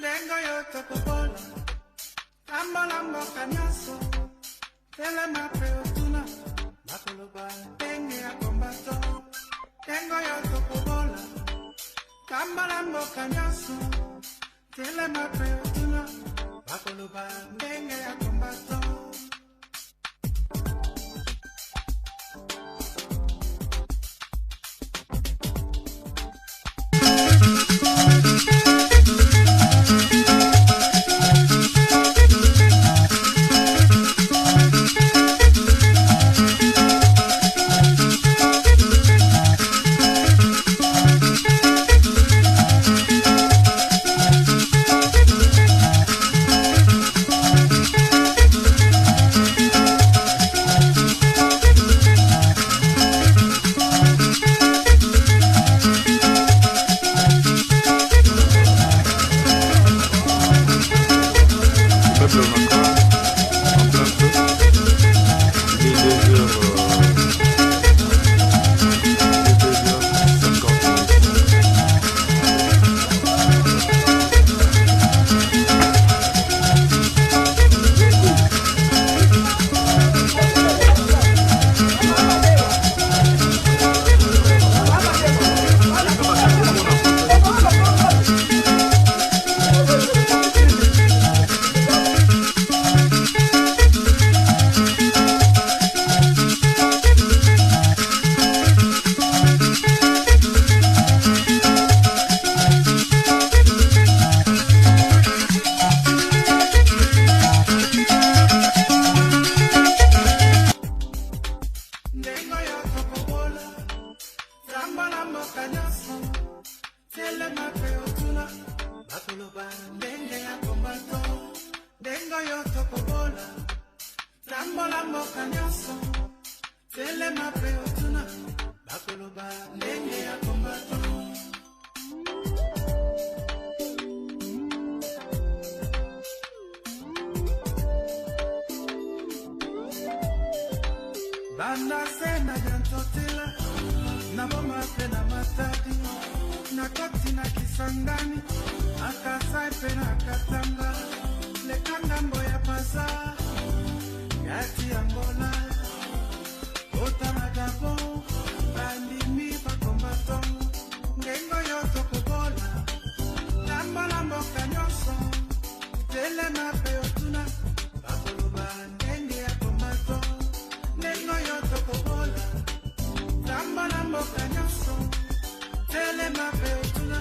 Dengo yo topobola, tambalambo kanyaso, tele mapeo tuna, bakoloba, denge ya kombato. Dengo yo topobola, tambalambo kanyaso, tele mapeo tuna, bakoloba, denge ya kombato. Banda sena jantotela, na boma pena matadi, na koti na kisangani, akasai pena katanga, lekanga mboya pasa, gati Angola, ota na Gabo, bandi mi pa kombato, ngengo yoto kobola, lamba lambo kanyoso, tele mape otuna, bakoloba ngenge ya kombato. Nengo yo tokobola, tamba na mboka nyoso, tele mape otuna,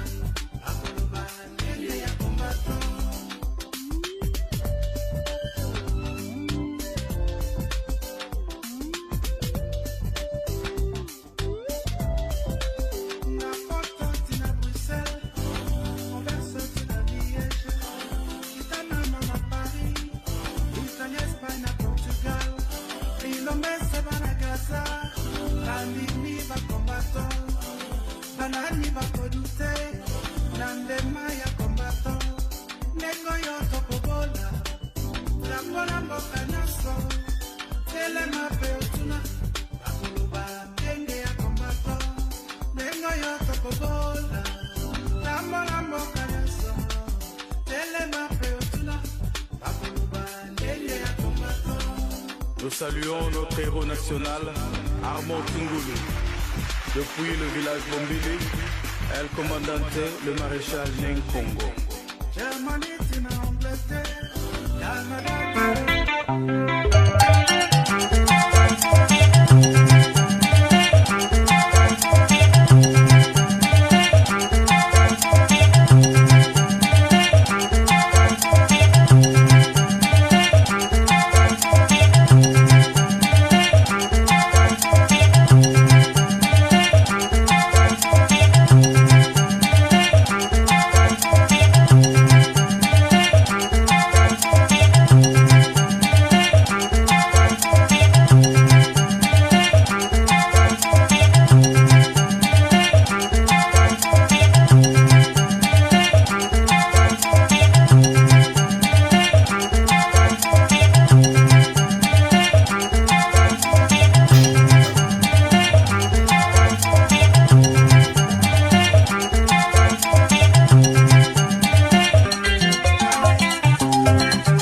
bakoloba ngenge ya kombato. Na Porto tina Bruxelles, Converse tina Liège, Kitana mama Paris, Italie, Espagne, Portugal. Ilomese banagasa, bandimi bakombato, banani bakodute, nandema ya kombato, nengo yo tokobola, lambola mboka nyaso, tele mape otuna, bakoloba ngenge ya kombato, nengo yo tokobola, lambola mboka nyaso, tele mape otuna, bakoloba ngenge ya kombato. Nous saluons notre héros national, Armand Tungulu. Depuis le village Bombili, El Commandante, le maréchal Nkongo. Germany, Tina, Angleterre, Canada. Thank you.